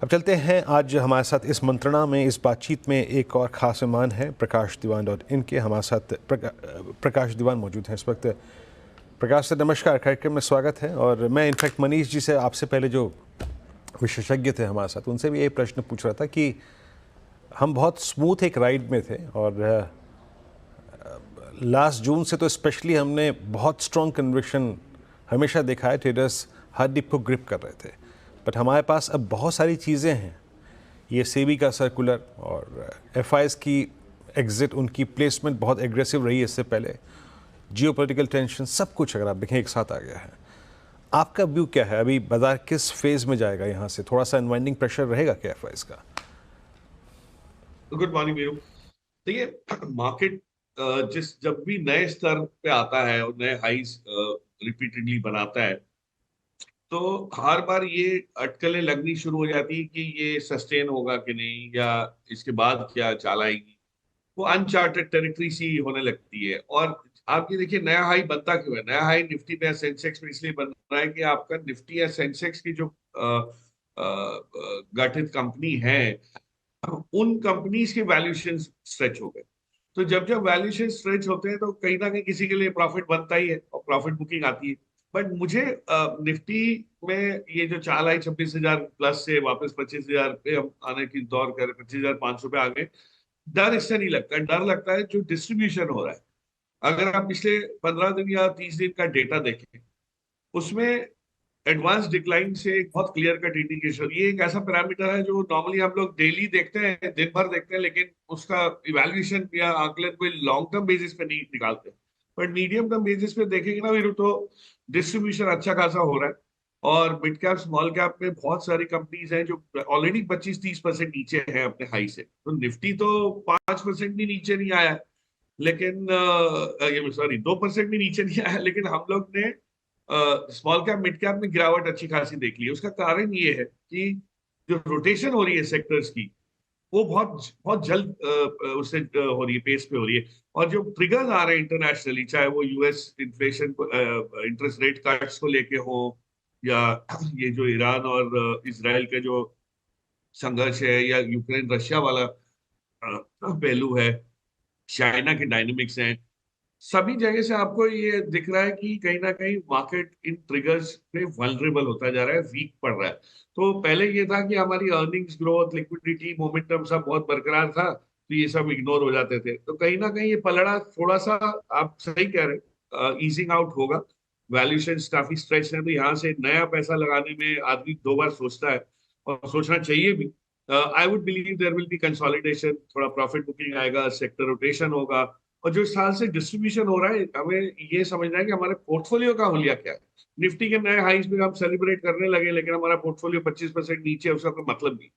अब चलते हैं। आज हमारे साथ इस मंत्रणा में, इस बातचीत में एक और ख़ास मेहमान है प्रकाश दीवान .in के। हमारे साथ प्रकाश दीवान मौजूद हैं इस वक्त। प्रकाश से नमस्कार, कार्यक्रम में स्वागत है। और मैं इनफैक्ट मनीष जी से आपसे पहले जो विशेषज्ञ थे हमारे साथ, उनसे भी ये प्रश्न पूछ रहा था कि हम बहुत स्मूथ एक राइड में थे और लास्ट जून से तो स्पेशली हमने बहुत स्ट्रॉन्ग कन्विक्शन हमेशा देखा है। ट्रेडर्स हर डिप को ग्रिप कर रहे थे, बट हमारे पास अब बहुत सारी चीज़ें हैं। ये सेबी का सर्कुलर और एफआईएस की एग्जिट, उनकी प्लेसमेंट बहुत एग्रेसिव रही है इससे पहले। जियोपॉलिटिकल टेंशन, सब कुछ अगर आप देखें एक साथ आ गया है। आपका व्यू क्या है? अभी बाजार किस फेज में जाएगा? यहाँ से थोड़ा सा अनवाइंडिंग प्रेशर रहेगा क्या एफआईएस का? Good morning Veeru. देखिए, मार्केट जब भी नए स्तर पे आता है और नए हाईज रिपीटेडली बनाता है, तो हर बार ये अटकलें लगनी शुरू हो जाती है कि ये सस्टेन होगा कि नहीं, या इसके बाद क्या चाल आएगी। वो अनचार्टेड टेरिटरी सी होने लगती है। और आप ये देखिए, नया हाई बनता क्यों है? नया हाई निफ्टी में या सेंसेक्स में इसलिए बन रहा है कि आपका निफ्टी या सेंसेक्स की जो गठित कंपनी है, उन कंपनीज के वैल्यूएशन स्ट्रेच हो गए। तो जब जब वैल्यूएशन स्ट्रेच होते हैं तो कहीं ना कहीं किसी के लिए प्रॉफिट बनता ही है और प्रॉफिट बुकिंग आती है। बट मुझे निफ्टी में ये जो चाल आई 26,000 प्लस से वापस 25,000 पे हम आने की दौर कर 25,500 पे आ गए, डर इससे नहीं लगता। डर लगता है जो डिस्ट्रीब्यूशन हो रहा है। अगर आप पिछले 15 दिन या 30 दिन का डेटा देखें, उसमें एडवांस डिक्लाइन से एक बहुत क्लियर कट इंडिकेशन, ये एक ऐसा पैरामीटर है जो नॉर्मली हम लोग डेली देखते हैं, दिन भर देखते हैं, लेकिन उसका इवैल्यूएशन या आकलन कोई लॉन्ग टर्म बेसिस पे नहीं निकालते। बट मीडियम टर्म बेसिस पे देखेंगे ना वीरू, तो डिस्ट्रीब्यूशन अच्छा खासा हो रहा है। और मिड कैप स्मॉल कैप में बहुत सारी कंपनीज हैं जो ऑलरेडी 25-30% नीचे है अपने हाई से। तो निफ्टी तो 5% भी नीचे नहीं आया, लेकिन ये सॉरी 2% भी नीचे नहीं आया, लेकिन हम लोग ने स्मॉल कैप मिड कैप में गिरावट अच्छी खासी देख ली है। उसका कारण ये है कि जो रोटेशन हो रही है सेक्टर्स की, वो बहुत बहुत जल्द उससे हो रही है, पेस पे हो रही है। और जो ट्रिगर्स आ रहे हैं इंटरनेशनली, चाहे वो US inflation interest rate cuts को लेके हो, या ये जो ईरान और इसराइल का जो संघर्ष है, या यूक्रेन रशिया वाला पहलू है, चाइना के डायनेमिक्स हैं, सभी जगह से आपको ये दिख रहा है कि कहीं ना कहीं मार्केट इन ट्रिगर्स पे वल्नरेबल होता जा रहा है, वीक पड़ रहा है। तो पहले ये था कि हमारी अर्निंग्स ग्रोथ, लिक्विडिटी, मोमेंटम सब बहुत बरकरार था, तो ये सब इग्नोर हो जाते थे। तो कहीं ना कहीं ये पलड़ा थोड़ा सा, आप सही कह रहे, ईजिंग आउट होगा। वैल्यूएशन काफी स्ट्रेच है, तो यहाँ से नया पैसा लगाने में आदमी दो बार सोचता है, और सोचना चाहिए भी। I would believe there will be consolidation, थोड़ा प्रॉफिट बुकिंग आएगा, सेक्टर रोटेशन होगा। और जो इस साल से डिस्ट्रीब्यूशन हो रहा है, हमें ये समझना है कि हमारे पोर्टफोलियो का हुलिया क्या है। निफ्टी के नए हाइस में हम सेलिब्रेट करने लगे, लेकिन हमारा पोर्टफोलियो 25% नीचे है, उसका कोई मतलब नहीं।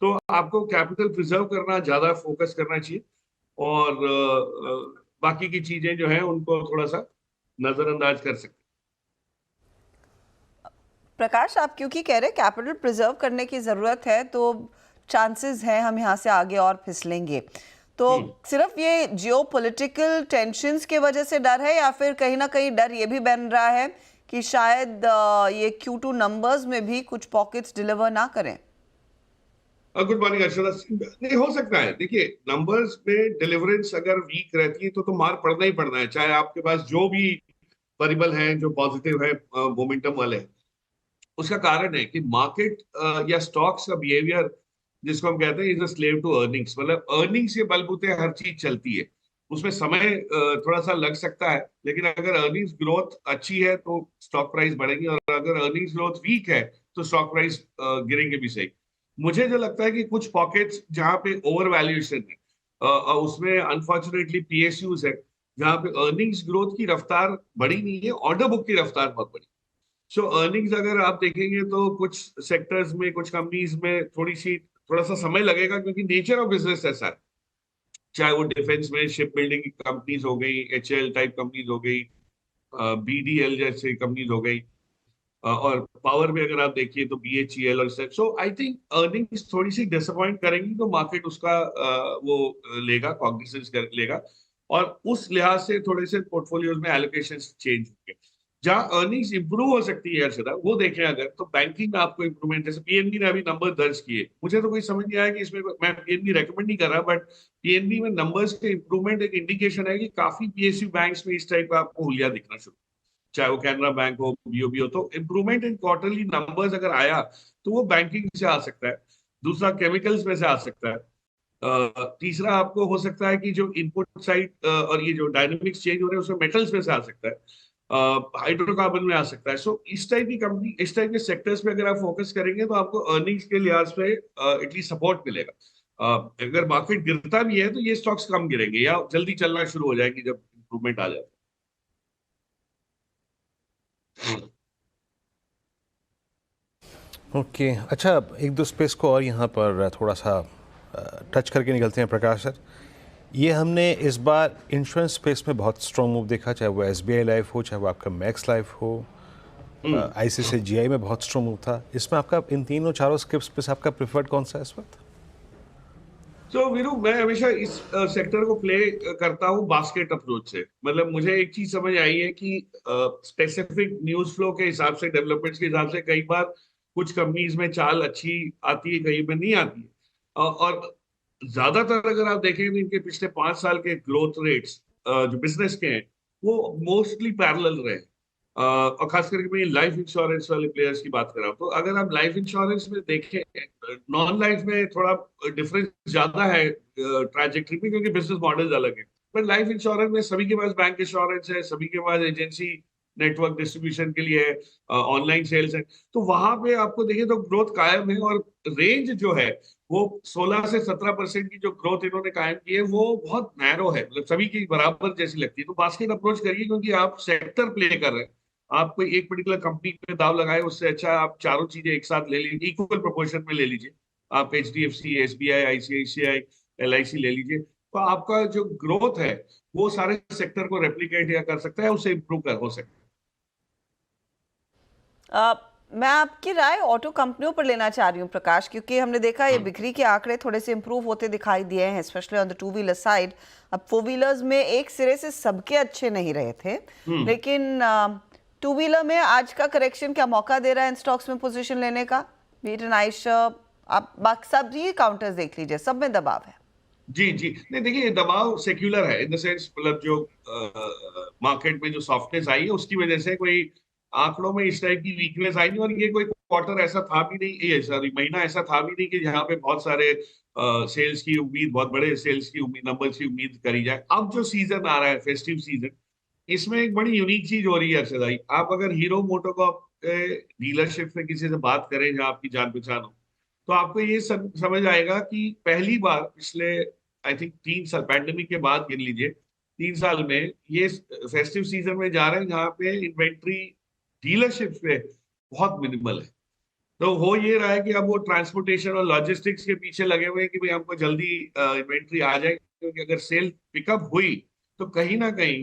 तो आपको कैपिटल प्रिजर्व करना, ज्यादा फोकस करना चाहिए। और बाकी की चीजें जो है उनको थोड़ा सा नजरअंदाज कर सकते प्रकाश, आप क्योंकि कह रहे कैपिटल प्रिजर्व करने की ज़रूरत है, तो चांसेस हैं हम यहाँ से आगे और फिसलेंगे। तो हैं। सिर्फ ये जियोपॉलिटिकल टेंशन्स के वजह से डर है, या फिर कहीं ना कहीं डर ये भी बन रहा है कि शायद ये Q2 नंबर्स में भी कुछ पॉकेट्स डिलीवर ना करें? Good morning Arshada. नहीं, हो सकता है। देखिए, नंबर्स में डिलीवरेंस अगर वीक रहती है तो मार पड़ना ही पड़ना है, चाहे आपके पास जो भी परिबल हैं जो पॉजिटिव है, मोमेंटम वाले हैं। उसका कारण है कि मार्केट या स्टॉक्स का बिहेवियर, जिसको हम कहते हैं, is a slave to earnings. मतलब अर्निंग्स के बलबूते हर चीज चलती है। उसमें समय थोड़ा सा लग सकता है, लेकिन अगर अर्निंग्स ग्रोथ अच्छी है तो स्टॉक प्राइस बढ़ेगी, और अगर अर्निंग्स ग्रोथ वीक है तो स्टॉक प्राइस गिरेंगे भी सही। मुझे जो लगता है कि कुछ पॉकेट्स जहां पे ओवर वैल्यूएशन है, उसमें अनफॉर्चुनेटली पीएसयूज है, जहां पे अर्निंग्स ग्रोथ की रफ्तार बड़ी नहीं है, ऑर्डर बुक की रफ्तार बहुत बड़ी। सो अर्निंग्स अगर आप देखेंगे तो कुछ सेक्टर्स में, कुछ कंपनीज में थोड़ा सा समय लगेगा, क्योंकि नेचर ऑफ बिजनेस ऐसा है। चाहे वो डिफेंस में शिप बिल्डिंग कंपनीज हो गई, एचएल टाइप कंपनीज हो गई, बीडीएल जैसे कंपनीज हो गई, और पावर में अगर आप देखिए तो बीएचईएल और सो आई थिंक अर्निंग्स थोड़ी सी डिसअपॉइंट करेंगी, तो मार्केट उसका वो लेगा, कॉग्निजेंस लेगा। और उस लिहाज से थोड़े से पोर्टफोलियोज में एलोकेशन चेंज होंगे। जहां अर्निंग्स इंप्रूव हो सकती है अर्षदा, वो देखें अगर, तो बैंकिंग में आपको इंप्रूवमेंट, जैसे पीएनबी ने अभी नंबर दर्ज किए, मुझे तो कोई समझ नहीं आया कि इसमें, मैं पीएनबी रेकमेंड नहीं कर रहा, बट पीएनबी में नंबर्स के इंप्रूवमेंट एक इंडिकेशन है कि काफी पीएसयू बैंक्स में इस टाइप का आपको हुलिया दिखना शुरू, चाहे वो कैनरा बैंक हो, बीओबी हो। तो इंप्रूवमेंट इन क्वार्टरली नंबर्स अगर आया तो वो बैंकिंग से आ सकता है, दूसरा केमिकल्स में से आ सकता है, तीसरा आपको हो सकता है कि जो इनपुट साइड और ये जो डायनेमिक्स चेंज हो रहे हैं उसमें मेटल्स में से आ सकता है, हाइड्रोकार्बन में आ सकता है। सो इस टाइप की कंपनी, इस टाइप के सेक्टर्स पे अगर आप फोकस करेंगे तो आपको अर्निंग्स के लिहाज पे एटलीस्ट सपोर्ट मिलेगा। अगर मार्केट गिरता भी है तो ये स्टॉक्स कम गिरेंगे या जल्दी चलना शुरू हो जाएंगे जब इंप्रूवमेंट आ जाए। ओके अच्छा, एक दो स्पेस को और यहाँ पर थोड़ा सा टच करके निकलते हैं प्रकाश सर। ये हमने इस बार इंश्योरेंस स्पेस में बहुत स्ट्रॉन्ग मूव देखा, चाहे वो एसबीआई लाइफ हो, चाहे वो आपका मैक्स लाइफ हो, आईसीआईसीआई में बहुत स्ट्रॉन्ग मूव था। इसमें आपका इन तीनों चारों स्क्रिप्ट्स पे से आपका प्रिफर्ड कौन सा है इस वक्त? तो वीरू, मैं हमेशा इस सेक्टर को प्ले करता हूँ बास्केट अप्रोच से। मतलब मुझे एक चीज समझ आई है कि स्पेसिफिक न्यूज फ्लो के हिसाब से, डेवलपमेंट्स के हिसाब से कई बार कुछ कंपनीज में चाल अच्छी आती है, कहीं में नहीं आती है। और ज्यादातर अगर आप देखें तो इनके पिछले 5 साल के ग्रोथ रेट्स जो बिजनेस के हैं वो मोस्टली पैरेलल रहे। और खास करके मैं लाइफ इंश्योरेंस वाले प्लेयर्स की बात कर रहा हूँ। तो अगर आप लाइफ इंश्योरेंस में देखें, नॉन लाइफ में थोड़ा डिफरेंस ज्यादा है ट्रैजेक्टरी में, क्योंकि बिजनेस मॉडल्स अलग है। पर लाइफ इंश्योरेंस में सभी के पास बैंक इंश्योरेंस है, सभी के पास एजेंसी नेटवर्क डिस्ट्रीब्यूशन के लिए है, ऑनलाइन सेल्स है। तो वहां पे आपको देखिए तो ग्रोथ कायम है, और रेंज जो है वो 16 से 17% की जो ग्रोथ इन्होंने कायम की है वो बहुत नैरो है, मतलब सभी की बराबर जैसी लगती है। तो बास्केट अप्रोच करिए, क्योंकि आप सेक्टर प्ले कर रहे हैं। आप कोई एक पर्टिकुलर कंपनी पे दाव लगाए, उससे अच्छा आप चारों चीजें एक साथ ले लीजिए, इक्वल प्रोपोर्शन में ले लीजिए। आप एचडीएफसी, एसबीआई, आईसीआईसीआई, एलआईसी ले लीजिए, तो आपका जो ग्रोथ है वो सारे सेक्टर को रेप्लिकेट या कर सकता है, उसे इंप्रूव कर हो सकता है। मैं आपकी राय ऑटो कंपनियों पर लेना चाह रही हूँ प्रकाश, क्योंकि हमने देखा ये बिक्री के आंकड़े थोड़े से इंप्रूव होते दिखाई दिए हैं, specially on the two wheeler side. अब फोर व्हीलर्स में एक सिरे से सबके अच्छे नहीं रहे थे, लेकिन टू व्हीलर में आज का करेक्शन क्या मौका दे रहा है इन स्टॉक्स में पोजीशन लेने का? आप बाकी सब ये काउंटर्स देख लीजिए, सब में दबाव है। जी जी, नहीं देखिए, ये दबाव सेक्युलर है इन द सेंस, मतलब जो मार्केट में जो सॉफ्टनेस आई है उसकी वजह से कोई आंकड़ों में इस टाइप की वीकनेस आई नहीं। और ये कोई क्वार्टर ऐसा था भी नहीं, ये सॉरी महीना ऐसा था भी नहीं कि जहाँ पे बहुत सारे सेल्स की उम्मीद, बहुत बड़े सेल्स की उम्मीद, नंबर्स की उम्मीद करी जाए। अब जो सीजन आ रहा है, फेस्टिव सीजन, इसमें एक बड़ी यूनिक चीज हो रही है अर्षद भाई। आप अगर हीरो मोटोकॉर्प डीलरशिप में किसी से बात करें जहाँ आपकी जान पहचान हो, तो आपको ये समझ आएगा कि पहली बार पिछले आई थिंक 3 साल, पैंडेमिक के बाद गिन लीजिए, 3 साल में ये फेस्टिव सीजन में जा रहे हैं जहाँ पे इन्वेंट्री डीलरशिप पे बहुत मिनिमल है। तो हो ये रहा है कि अब वो ट्रांसपोर्टेशन और लॉजिस्टिक्स के पीछे लगे हुए हैं कि भाई हमको जल्दी इन्वेंट्री आ जाए, क्योंकि अगर सेल पिकअप हुई तो कहीं ना कहीं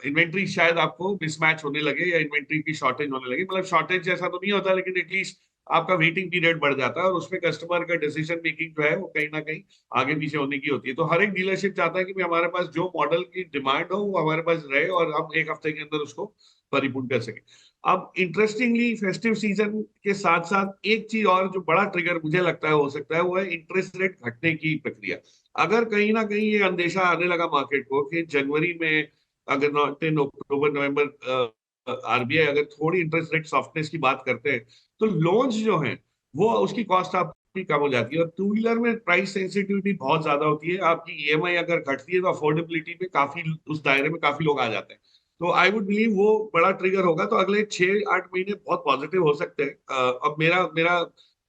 इन्वेंट्री शायद आपको मिसमैच होने लगे या इन्वेंट्री की शॉर्टेज होने लगे। मतलब शॉर्टेज जैसा तो नहीं होता, लेकिन एटलीस्ट आपका वेटिंग पीरियड बढ़ जाता है, और उसमें कस्टमर का डिसीजन मेकिंग जो है वो कहीं ना कहीं आगे पीछे होने की होती है। तो हर एक डीलरशिप चाहता है कि भाई हमारे पास जो मॉडल की डिमांड हो वो हमारे पास रहे, और हम एक हफ्ते के अंदर उसको परिपूर्ण कर सके। अब इंटरेस्टिंगली फेस्टिव सीजन के साथ साथ एक चीज और जो बड़ा ट्रिगर मुझे लगता है हो सकता है, वो है इंटरेस्ट रेट घटने की प्रक्रिया। अगर कहीं ना कहीं ये अंदेशा आने लगा मार्केट को कि जनवरी में, अगर not in October November, RBI अगर थोड़ी इंटरेस्ट रेट सॉफ्टनेस की बात करते हैं, तो लोन्स जो हैं वो उसकी कॉस्ट आपकी कम हो जाती है। और टू व्हीलर में प्राइस सेंसिटिविटी बहुत ज्यादा होती है, आपकी ईएमआई अगर घटती है तो अफोर्डेबिलिटी पे काफी, उस दायरे में काफी लोग आ जाते हैं। तो आई वुड बिलीव वो बड़ा ट्रिगर होगा। तो अगले 6-8 महीने बहुत पॉजिटिव हो सकते हैं। अब मेरा मेरा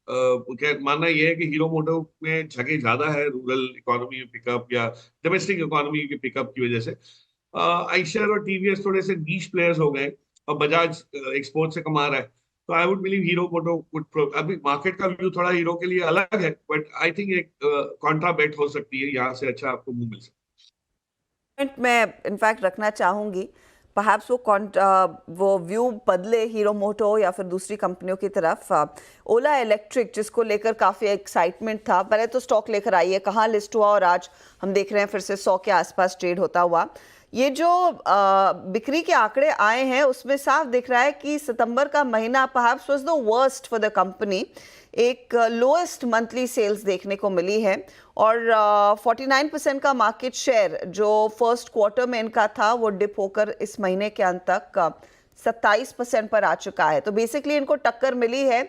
क्या मानना यह है कि हीरो मोटो में जगह ज्यादा है रूरल इकोनॉमी में पिकअप या डोमेस्टिक इकोनॉमी के पिकअप की वजह से। आइशर और टीवीएस थोड़े से नीश प्लेयर्स हो गए, और बजाज एक्सपोर्ट से कमा रहा है। तो आई वुड बिलीव हीरो मोटो अभी मार्केट का व्यू थोड़ा हीरो के लिए अलग है, बट आई थिंक एक कॉन्ट्रा बेट हो सकती है, यहाँ से अच्छा आपको मूव मिल सकता है। मैं इनफैक्ट रखना चाहूंगी, परहैप्स वो व्यू बदले हीरो मोटो या फिर दूसरी कंपनियों की तरफ। ओला इलेक्ट्रिक, जिसको लेकर काफ़ी एक्साइटमेंट था, पहले तो स्टॉक लेकर आई है, कहाँ लिस्ट हुआ और आज हम देख रहे हैं फिर से 100 के आसपास ट्रेड होता हुआ। ये जो बिक्री के आंकड़े आए हैं उसमें साफ दिख रहा है कि सितंबर का महीना perhaps was the worst for the company. एक लोएस्ट मंथली सेल्स देखने को मिली है और 49% का मार्केट शेयर जो फर्स्ट क्वार्टर में इनका था वो डिप होकर इस महीने के अंत तक 27% पर आ चुका है। तो बेसिकली इनको टक्कर मिली है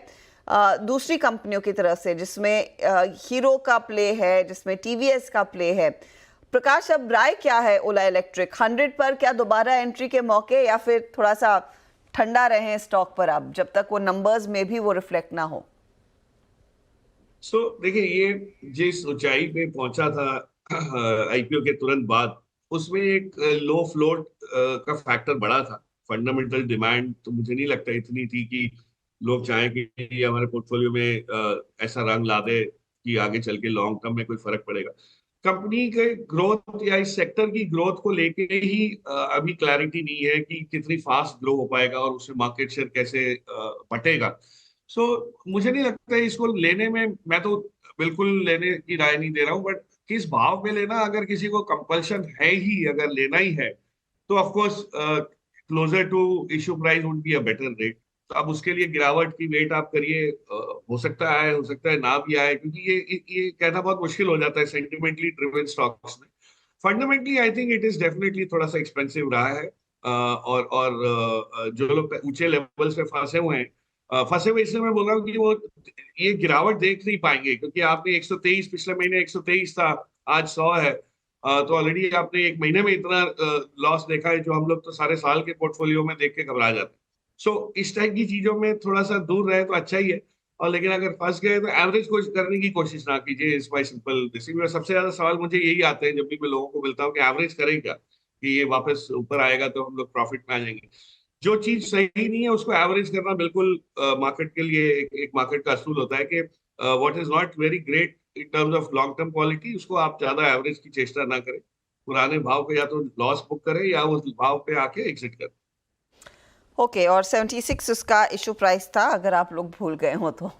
दूसरी कंपनियों की तरफ से, जिसमें हीरो का प्ले है, जिसमें टीवीएस का प्ले है। प्रकाश, अब राय क्या है ओला इलेक्ट्रिक 100 पर? क्या दोबारा एंट्री के मौके या फिर थोड़ा सा ठंडा रहे स्टॉक पर अब जब तक वो नंबर्स में भी वो रिफ्लेक्ट ना हो? देखिए, ये जिस ऊंचाई पे पहुंचा था आईपीओ के तुरंत बाद, उसमें एक लो फ्लोट का फैक्टर बड़ा था। फंडामेंटल डिमांड तो मुझे नहीं लगता इतनी थी कि लोग चाहें कि ये हमारे पोर्टफोलियो में ऐसा रंग ला दे कि आगे चल के लॉन्ग टर्म में कोई फर्क पड़ेगा। कंपनी के ग्रोथ या इस सेक्टर की ग्रोथ को लेके ही अभी क्लैरिटी नहीं है कि कितनी फास्ट ग्रो हो पाएगा और उसमें मार्केट शेयर कैसे बटेगा। मुझे नहीं लगता है इसको लेने में, मैं तो बिल्कुल लेने की राय नहीं दे रहा हूँ, बट किस भाव में लेना, अगर किसी को कंपल्शन है ही, अगर लेना ही है तो of course closer to issue price would be a better rate. तो अब उसके लिए गिरावट की वेट आप करिए, हो सकता है ना भी आए, क्योंकि ये कहना बहुत मुश्किल हो जाता है सेंटिमेंटली ड्रिवन स्टॉक्स में। Fundamentally I think it is definitely थोड़ा सा एक्सपेंसिव रहा है, और जो लोग ऊंचे लेवल्स पे फंसे हुए इसलिए मैं बोल रहा हूँ कि वो ये गिरावट देख नहीं पाएंगे, क्योंकि आपने 123 पिछले महीने 123 था, आज 100 है। तो ऑलरेडी आपने एक महीने में इतना लॉस देखा है जो हम लोग तो सारे साल के पोर्टफोलियो में देख के घबरा जाते हैं। इस टाइप की चीजों में थोड़ा सा दूर रहे तो अच्छा ही है। और लेकिन अगर फंस गए तो एवरेज करने की कोशिश ना कीजिए। इस बाय सिंपल डिसीजन। सबसे ज्यादा सवाल मुझे यही आते हैं जब भी मैं लोगों को मिलता हूँ कि एवरेज करेगा कि ये वापस ऊपर आएगा तो हम लोग प्रॉफिट में आ जाएंगे। जो चीज सही नहीं है उसको एवरेज करना बिल्कुल मार्केट के लिए एक मार्केट का असूल होता है कि what is not very great in terms of long term quality, उसको आप ज्यादा एवरेज की चेष्टा ना करें। पुराने भाव पे या तो लॉस बुक करें या उस भाव पे आके एग्जिट करें। ओके, और 76 उसका इशू प्राइस था, अगर आप लोग भूल गए हो तो।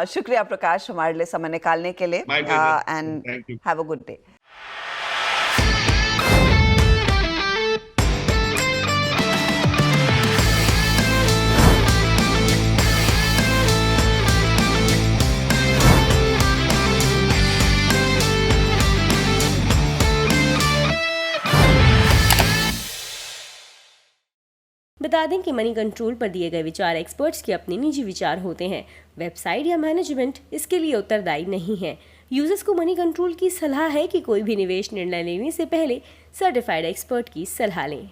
शुक्रिया प्रकाश हमारे लिए समय निकालने के लिए, and have a good day. बता दें कि मनी कंट्रोल पर दिए गए विचार एक्सपर्ट्स के अपने निजी विचार होते हैं। वेबसाइट या मैनेजमेंट इसके लिए उत्तरदायी नहीं है। यूजर्स को मनी कंट्रोल की सलाह है कि कोई भी निवेश निर्णय लेने से पहले सर्टिफाइड एक्सपर्ट की सलाह लें।